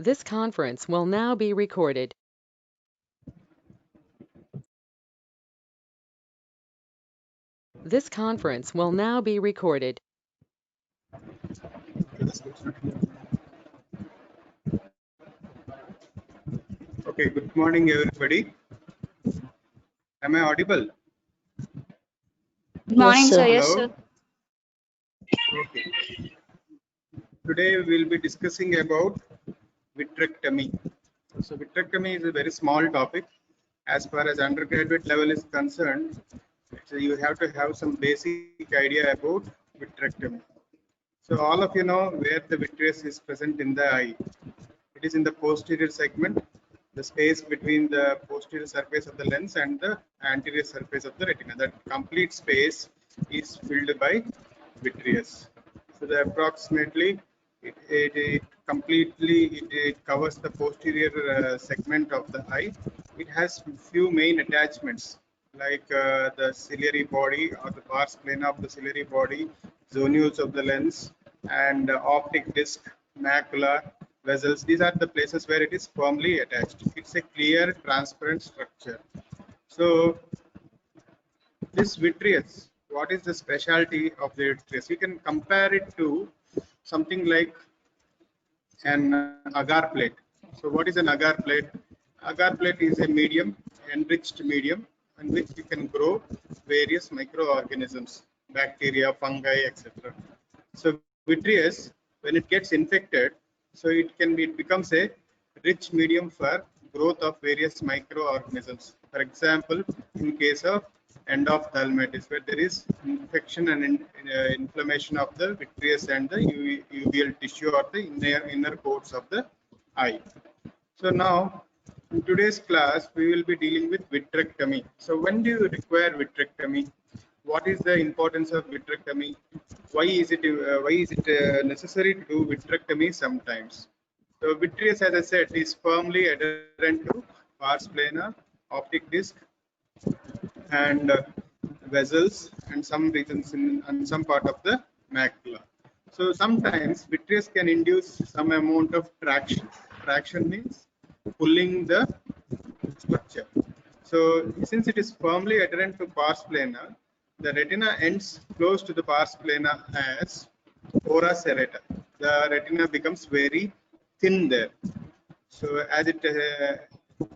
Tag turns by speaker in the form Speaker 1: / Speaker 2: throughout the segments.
Speaker 1: This conference will now be recorded. This conference will now be recorded.
Speaker 2: Okay, good morning everybody. Am I audible?
Speaker 3: Good morning,
Speaker 4: Yes,
Speaker 3: sir.
Speaker 4: sir.
Speaker 3: Yes,
Speaker 2: Hello?
Speaker 3: sir.
Speaker 2: Okay. Today we'll be discussing about vitrectomy. So vitrectomy is a very small topic. As far as undergraduate level is concerned, so you have to have some basic idea about vitrectomy. So all of you know where the vitreous is present in the eye. It is in the posterior segment, the space between the posterior surface of the lens and the anterior surface of the retina. That complete space is filled by vitreous. So the approximately it completely it covers the posterior segment of the eye. It has few main attachments like the ciliary body or the pars plana of the ciliary body, zonules of the lens, and optic disc, macula, vessels. These are the places where it is firmly attached. It's a clear, transparent structure. So this vitreous, what is the specialty of the vitreous? You can compare it to something like an agar plate. So what is an agar plate? Agar plate is a medium, enriched medium, in which you can grow various microorganisms, bacteria, fungi, etc. So vitreous, when it gets infected, so it becomes a rich medium for growth of various microorganisms. For example, in case of endophthalmitis, where there is infection and inflammation of the vitreous and the uveal tissue or the inner coats of the eye. So now, in today's class, we will be dealing with vitrectomy. So when do you require vitrectomy? What is the importance of vitrectomy? Why is it necessary to do vitrectomy sometimes? So vitreous, as I said, is firmly adherent to pars plana, optic disc, and vessels, and some regions and some part of the macula. So sometimes vitreous can induce some amount of traction. Traction means pulling the structure. So since it is firmly adherent to pars plana, the retina ends close to the pars plana as ora serrata. The retina becomes very thin there. So as it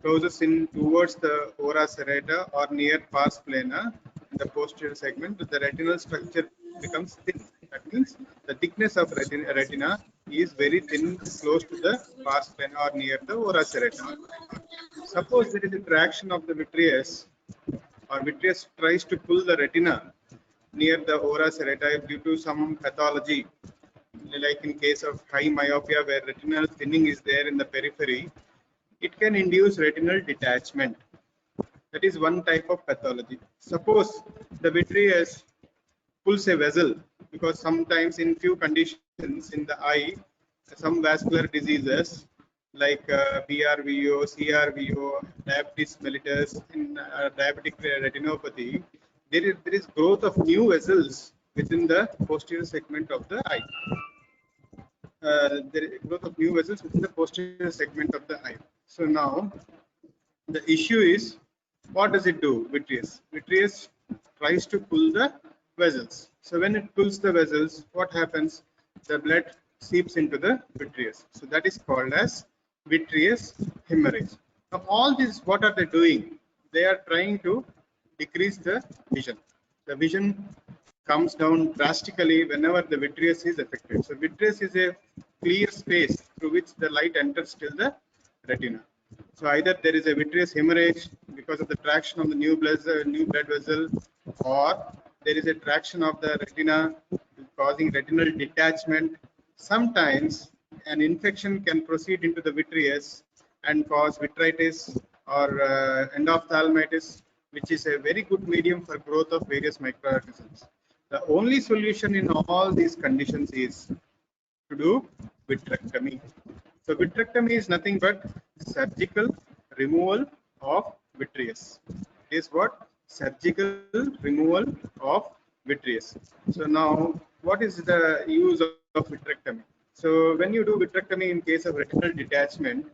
Speaker 2: closes in towards the ora serrata or near pars plana, in the posterior segment, the retinal structure becomes thin. That means the thickness of retina is very thin, close to the pars plana or near the ora serrata. Suppose there is a traction of the vitreous, or vitreous tries to pull the retina near the ora serrata due to some pathology, like in case of high myopia where retinal thinning is there in the periphery, it can induce retinal detachment. That is one type of pathology. Suppose the vitreous pulls a vessel, because sometimes in few conditions in the eye, some vascular diseases like BRVO, CRVO, diabetes mellitus, in diabetic retinopathy, there is growth of new vessels within the posterior segment of the eye. There is growth of new vessels within the posterior segment of the eye. So now the issue is, what does it do? Vitreous tries to pull the vessels. So when it pulls the vessels, what happens? The blood seeps into the vitreous. So that is called as vitreous hemorrhage. Now all this, what are they doing? They are trying to decrease the vision. The vision comes down drastically whenever the vitreous is affected. So vitreous is a clear space through which the light enters till the retina. So either there is a vitreous hemorrhage because of the traction of the new blood vessel, or there is a traction of the retina causing retinal detachment. Sometimes an infection can proceed into the vitreous and cause vitritis or endophthalmitis, which is a very good medium for growth of various microorganisms. The only solution in all these conditions is to do vitrectomy. So vitrectomy is nothing but surgical removal of vitreous. It is what? Surgical removal of vitreous. So now, what is the use of vitrectomy? So when you do vitrectomy in case of retinal detachment,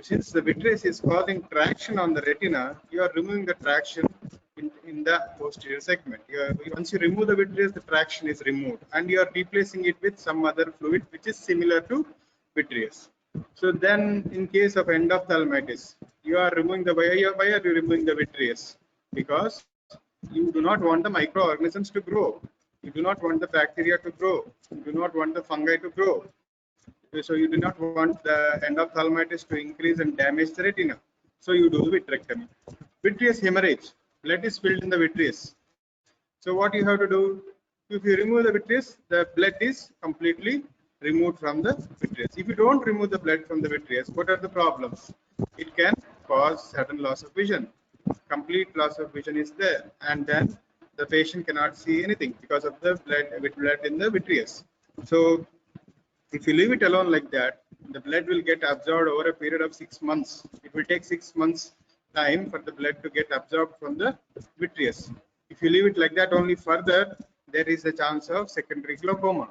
Speaker 2: since the vitreous is causing traction on the retina, you are removing the traction in the posterior segment. Once you remove the vitreous, the traction is removed, and you are replacing it with some other fluid which is similar to vitreous. So then, in case of endophthalmitis, you are removing the why are you removing the vitreous? Because you do not want the microorganisms to grow. You do not want the bacteria to grow. You do not want the fungi to grow. So you do not want the endophthalmitis to increase and damage the retina. So you do vitrectomy. Vitreous hemorrhage. Blood is filled in the vitreous. So what you have to do? If you remove the vitreous, the blood is completely removed from the vitreous. If you don't remove the blood from the vitreous, what are the problems? It can cause sudden loss of vision. Complete loss of vision is there, and then the patient cannot see anything because of the blood in the vitreous. So if you leave it alone like that, the blood will get absorbed over a period of 6 months. It will take 6 months time for the blood to get absorbed from the vitreous. If you leave it like that only further, there is a chance of secondary glaucoma.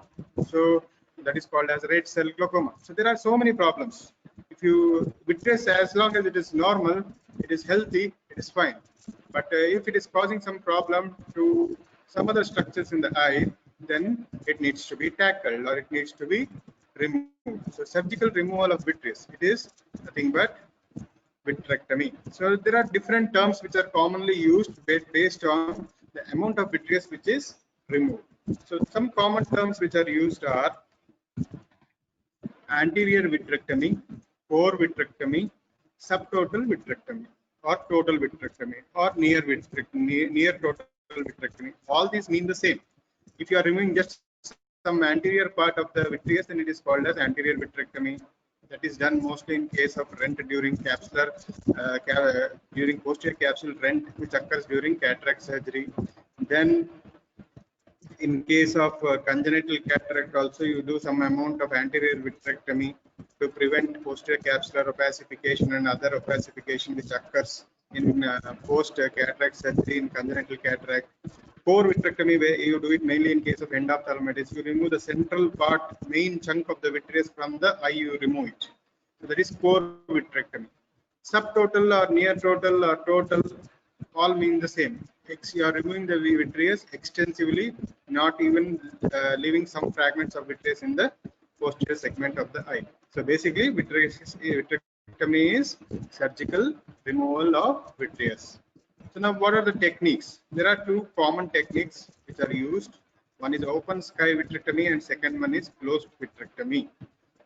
Speaker 2: So that is called as red cell glaucoma. So there are so many problems. If you vitreous, as long as it is normal, it is healthy, it is fine. But if it is causing some problem to some other structures in the eye, then it needs to be tackled or it needs to be removed. So surgical removal of vitreous, it is nothing but vitrectomy. So there are different terms which are commonly used based on the amount of vitreous which is removed. So some common terms which are used are anterior vitrectomy, core vitrectomy, subtotal vitrectomy, or total vitrectomy, or near vitrectomy, near total vitrectomy. All these mean the same. If you are removing just some anterior part of the vitreous, then it is called as anterior vitrectomy. That is done mostly in case of rent during capsular, during posterior capsule rent, which occurs during cataract surgery. Then in case of congenital cataract also, you do some amount of anterior vitrectomy to prevent posterior capsular opacification and other opacification which occurs in post cataract surgery in congenital cataract. Core vitrectomy, where you do it mainly in case of endophthalmitis, you remove the central part, main chunk of the vitreous from the eye, you remove it. So that is core vitrectomy. Subtotal or near total or total all mean the same. You are removing the vitreous extensively, not even leaving some fragments of vitreous in the posterior segment of the eye. So basically, vitrectomy is surgical removal of vitreous. So now, what are the techniques? There are two common techniques which are used. One is open sky vitrectomy, and second one is closed vitrectomy.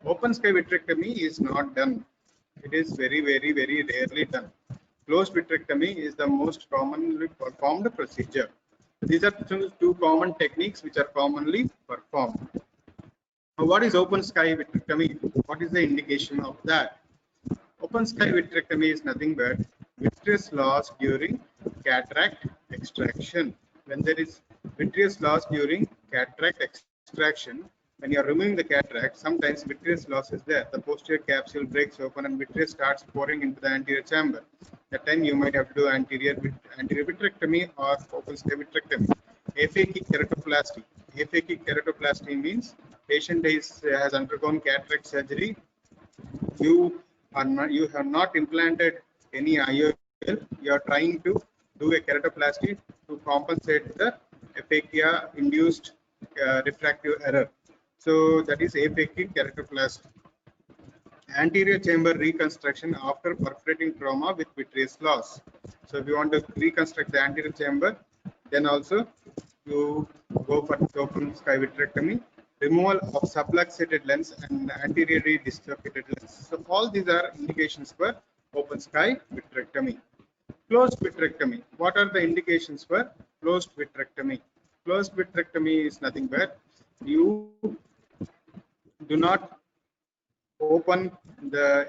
Speaker 2: Open sky vitrectomy is not done. It is very, very, very rarely done. Closed vitrectomy is the most commonly performed procedure. These are two common techniques which are commonly performed. Now, what is open sky vitrectomy? What is the indication of that? Open sky vitrectomy is nothing but vitreous loss during cataract extraction. When there is vitreous loss during cataract extraction, when you are removing the cataract, sometimes vitreous loss is there. The posterior capsule breaks open and vitreous starts pouring into the anterior chamber. That time you might have to do anterior vitrectomy or open sky vitrectomy. Aphakic keratoplasty. Aphakic keratoplasty means patient has undergone cataract surgery. You have not implanted any IOL. You are trying to do a keratoplasty to compensate the aphakia induced refractive error. So that is aphakic keratoplasty. Anterior chamber reconstruction after perforating trauma with vitreous loss. So if you want to reconstruct the anterior chamber, then also you go for open sky vitrectomy, removal of subluxated lens and anteriorly dislocated lens. So all these are indications for open sky vitrectomy. Closed vitrectomy. What are the indications for closed vitrectomy? Closed vitrectomy is nothing but you do not open the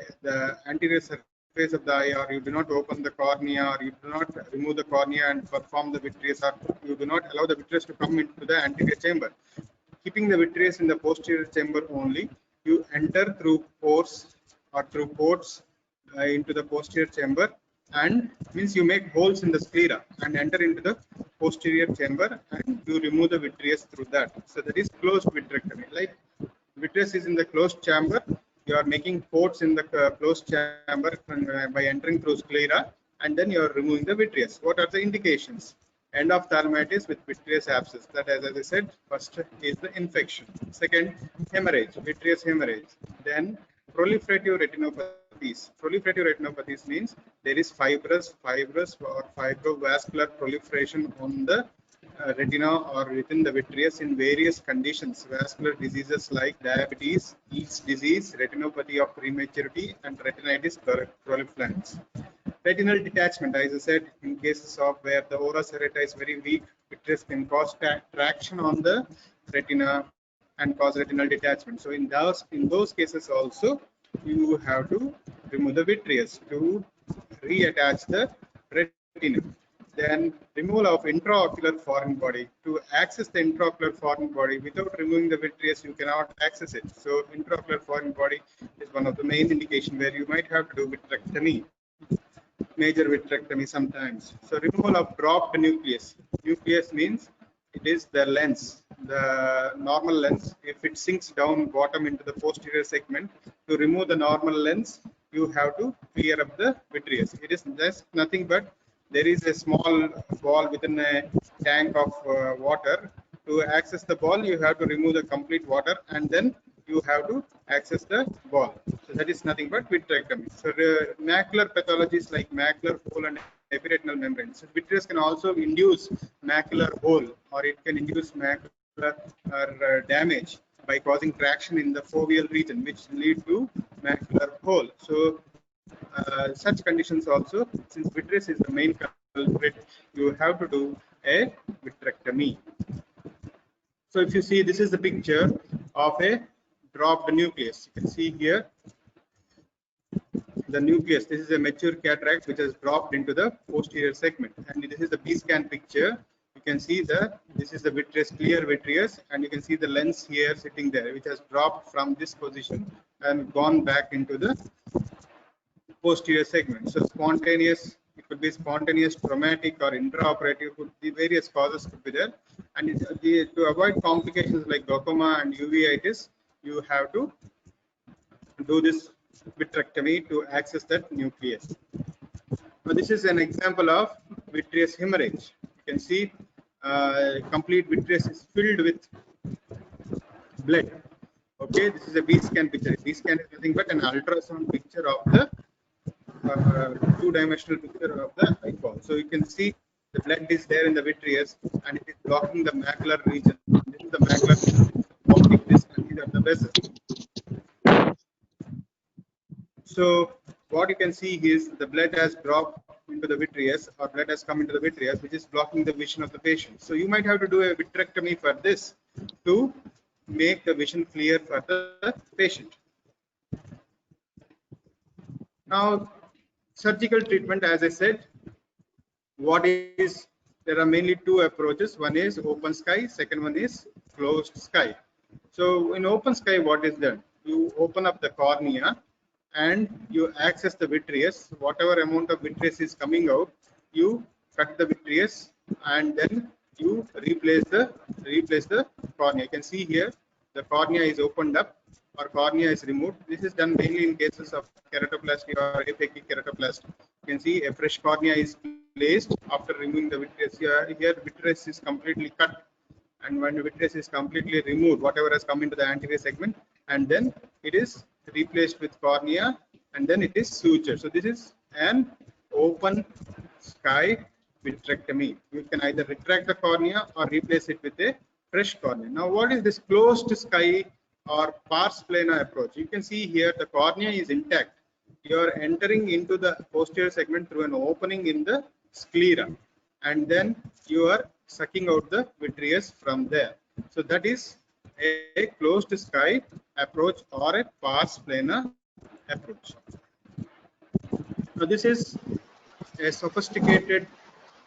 Speaker 2: anterior surface of the eye, or you do not open the cornea, or you do not remove the cornea and perform the vitreous, or you do not allow the vitreous to come into the anterior chamber. Keeping the vitreous in the posterior chamber only, you enter through pores or through ports into the posterior chamber, and means you make holes in the sclera and enter into the posterior chamber and you remove the vitreous through that. So that is closed vitrectomy. Like vitreous is in the closed chamber. You are making ports in the closed chamber by entering through sclera, and then you are removing the vitreous. What are the indications? Endophthalmitis with vitreous abscess. That, as I said, first is the infection. Second, hemorrhage, vitreous hemorrhage. Then proliferative retinopathies. Proliferative retinopathies means there is fibrous or fibrovascular proliferation on the retina or within the vitreous in various conditions. Vascular diseases like diabetes, Eats disease, retinopathy of prematurity, and retinitis proliferans. Retinal detachment, as I said, in cases of where the ora serrata is very weak, vitreous can cause traction on the retina and cause retinal detachment. So in those cases also, you have to remove the vitreous to reattach the retina. Then removal of intraocular foreign body. To access the intraocular foreign body without removing the vitreous, you cannot access it. So intraocular foreign body is one of the main indication where you might have to do vitrectomy, major vitrectomy sometimes. So removal of dropped nucleus. Nucleus means it is the lens, the normal lens. If it sinks down bottom into the posterior segment, to remove the normal lens, you have to clear up the vitreous. It is just nothing but there is a small ball within a tank of water. To access the ball, you have to remove the complete water, and then you have to access the ball. So that is nothing but vitrectomy. So macular pathologies like macular hole and epiretinal membrane. So vitreous can also induce macular hole, or it can induce macular damage by causing traction in the foveal region, which lead to macular hole. So such conditions also, since vitreous is the main culprit, you have to do a vitrectomy. So if you see, this is the picture of a dropped nucleus. You can see here the nucleus. This is a mature cataract which has dropped into the posterior segment, and this is the B-scan picture. You can see this is the vitreous, clear vitreous, and you can see the lens here sitting there, which has dropped from this position and gone back into the posterior segment. So spontaneous, it could be spontaneous, traumatic, or intraoperative. Could be various causes could be there, and to avoid complications like glaucoma and uveitis, you have to do this vitrectomy to access that nucleus. Now this is an example of vitreous hemorrhage. You can see complete vitreous is filled with blood. Okay, this is a B-scan picture. B-scan is nothing but an ultrasound picture of the two-dimensional picture of the eyeball. So you can see the blood is there in the vitreous, and it is blocking the macular region. This is the macular region, blocking this, and these are the vessels. So what you can see is the blood has dropped into the vitreous, or blood has come into the vitreous, which is blocking the vision of the patient. So you might have to do a vitrectomy for this to make the vision clear for the patient. Now, surgical treatment, as I said, there are mainly two approaches. One is open sky, second one is closed sky. So in open sky, what is done? You open up the cornea and you access the vitreous. Whatever amount of vitreous is coming out, you cut the vitreous and then you replace the cornea. You can see here the cornea is opened up or cornea is removed. This is done mainly in cases of keratoplasty or aphakic keratoplasty. You can see a fresh cornea is placed after removing the vitreous. Here vitreous is completely cut, and when the vitreous is completely removed, whatever has come into the anterior segment, and then it is replaced with cornea, and then it is sutured. So this is an open sky vitrectomy. You can either retract the cornea or replace it with a fresh cornea. Now, what is this closed sky or pars plana approach? You can see here the cornea is intact. You are entering into the posterior segment through an opening in the sclera, and then you are sucking out the vitreous from there. So that is a closed sky approach or a pars plana approach. Now this is a sophisticated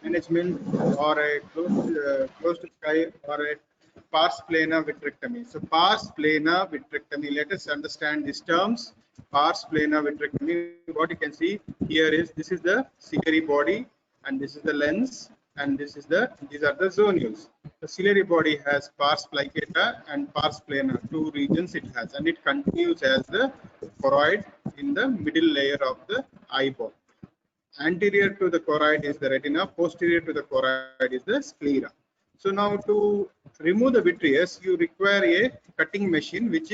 Speaker 2: management or a closed sky or a pars plana vitrectomy. So pars plana vitrectomy, let us understand these terms. Pars plana vitrectomy, what you can see here is, this is the ciliary body and this is the lens, and these are the zonules. The ciliary body has pars plicata and pars plana, two regions it has, and it continues as the choroid in the middle layer of the eyeball. Anterior to the choroid is the retina, posterior to the choroid is the sclera. So now to remove the vitreous, you require a cutting machine which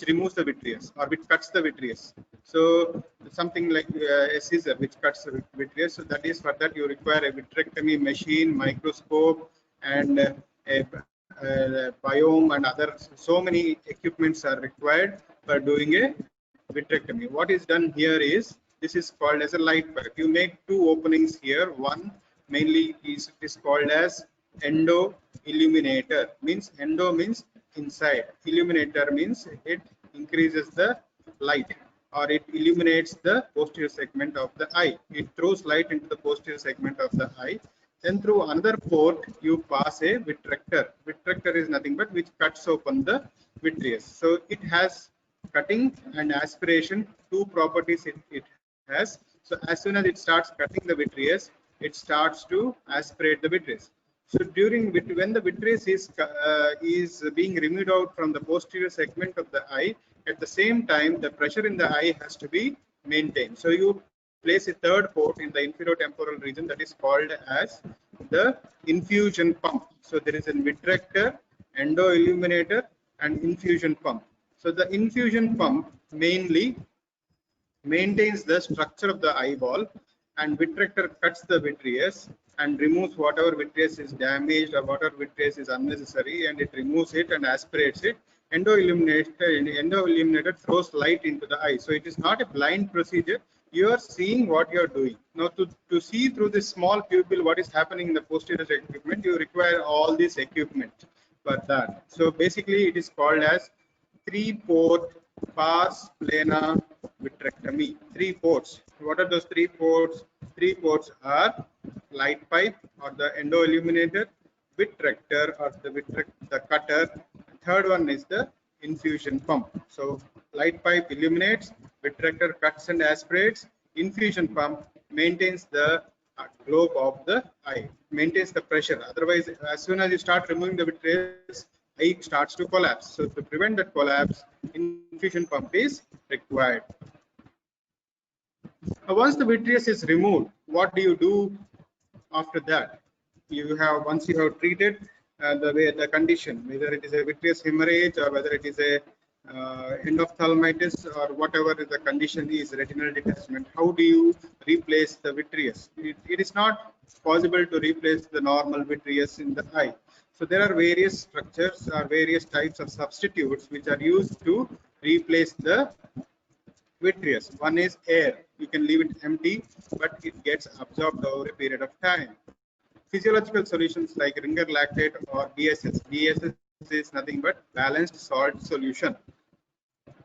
Speaker 2: removes the vitreous or which cuts the vitreous. So something like a scissor which cuts the vitreous. So that is for that you require a vitrectomy machine, microscope, and a biome and other so many equipments are required for doing a vitrectomy. What is done here is this is called as a light pipe. You make two openings here. One mainly is called as endo illuminator. Means endo means inside. Illuminator means it increases the light or it illuminates the posterior segment of the eye. It throws light into the posterior segment of the eye. Then through another port you pass a vitrector. Vitrector is nothing but which cuts open the vitreous. So it has cutting and aspiration, two properties it has. So as soon as it starts cutting the vitreous, it starts to aspirate the vitreous. So during when the vitreous is being removed out from the posterior segment of the eye, at the same time the pressure in the eye has to be maintained. So you place a third port in the inferotemporal region that is called as the infusion pump. So there is a vitrector, endo illuminator, and infusion pump. So the infusion pump mainly maintains the structure of the eyeball, and vitrector cuts the vitreous and removes whatever vitreous is damaged or whatever vitreous is unnecessary, and it removes it and aspirates it. Endo illuminator throws light into the eye. So it is not a blind procedure. You are seeing what you are doing. Now to see through this small pupil what is happening in the posterior equipment, you require all this equipment for that. So basically it is called as 3-port pars plana vitrectomy. 3 ports. What are those 3 ports? 3 ports are light pipe or the endo illuminator, vitrector or the cutter. Third one is the infusion pump. So light pipe illuminates, vitrector cuts and aspirates, infusion pump maintains the globe of the eye, maintains the pressure. Otherwise, as soon as you start removing the vitreous, eye starts to collapse. So to prevent that collapse, infusion pump is required. Once the vitreous is removed, what do you do after that? You have once you have treated the condition, whether it is a vitreous hemorrhage or whether it is a endophthalmitis or whatever the condition is, retinal detachment. How do you replace the vitreous? It is not possible to replace the normal vitreous in the eye. So there are various structures or various types of substitutes which are used to replace the vitreous. One is air. You can leave it empty, but it gets absorbed over a period of time. Physiological solutions like ringer lactate or BSS. BSS is nothing but balanced salt solution.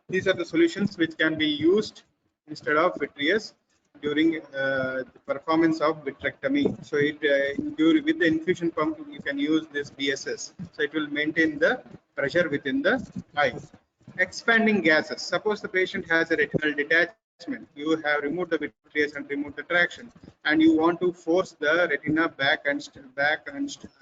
Speaker 2: These are the solutions which can be used instead of vitreous during the performance of vitrectomy. So with the infusion pump, you can use this BSS. So it will maintain the pressure within the eye. Expanding gases. Suppose the patient has a retinal detachment. You have removed the vitreous and removed the traction, and you want to force the retina back and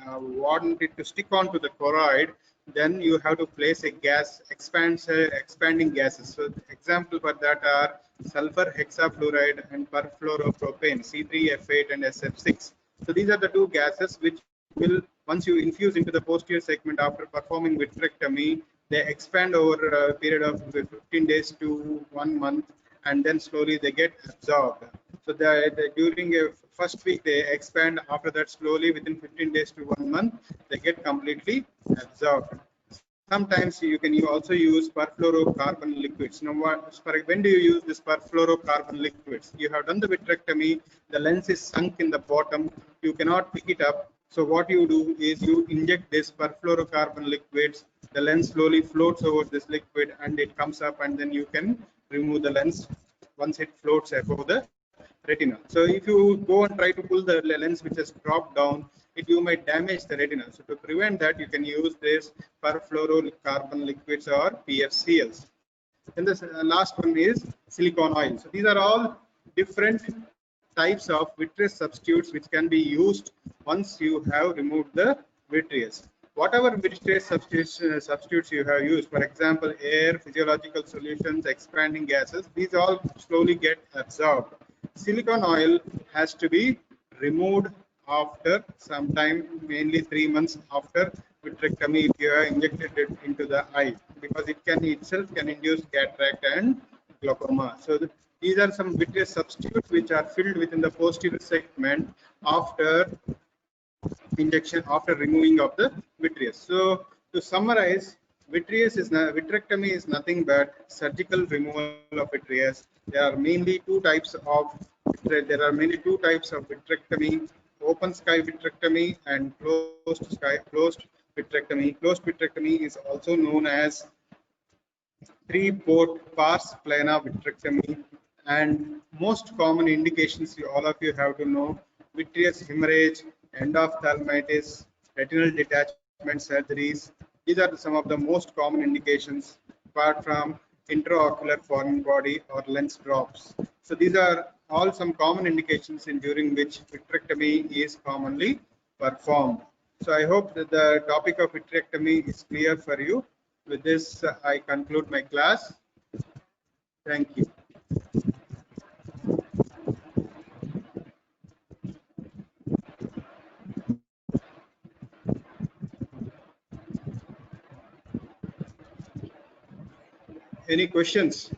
Speaker 2: want it to stick onto the choroid. Then you have to place a gas expanding gases. So example for that are sulfur hexafluoride and perfluoropropane, C3F8 and SF6. So these are the two gases which will, once you infuse into the posterior segment after performing vitrectomy, they expand over a period of 15 days to 1 month, and then slowly they get absorbed. So during a first week they expand. After that, slowly within 15 days to 1 month, they get completely absorbed. Sometimes you can also use perfluorocarbon liquids. Now, when do you use this perfluorocarbon liquids? You have done the vitrectomy, the lens is sunk in the bottom, you cannot pick it up. So what you do is you inject this perfluorocarbon liquids, the lens slowly floats over this liquid and it comes up, and then you can remove the lens once it floats above the retina. So if you go and try to pull the lens which has dropped down, you might damage the retina. So to prevent that, you can use this perfluorocarbon liquids or PFCLs. And the last one is silicone oil. So these are all different types of vitreous substitutes which can be used once you have removed the vitreous. Whatever vitreous substitutes you have used, for example, air, physiological solutions, expanding gases, these all slowly get absorbed. Silicone oil has to be removed after some time, mainly 3 months after vitrectomy, if you have injected it into the eye, because it can itself can induce cataract and glaucoma. So these are some vitreous substitutes which are filled within the posterior segment after injection, after removing of the vitreous. So to summarize, vitrectomy is nothing but surgical removal of vitreous. There are mainly two types of vitrectomy: open sky vitrectomy and closed vitrectomy. Closed vitrectomy is also known as three-port pars plana vitrectomy, and most common indications all of you have to know: vitreous hemorrhage, endophthalmitis, retinal detachment surgeries. These are some of the most common indications, apart from intraocular foreign body or lens drops. So these are all some common indications in during which vitrectomy is commonly performed. So I hope that the topic of vitrectomy is clear for you. With this, I conclude my class. Thank you. Any questions?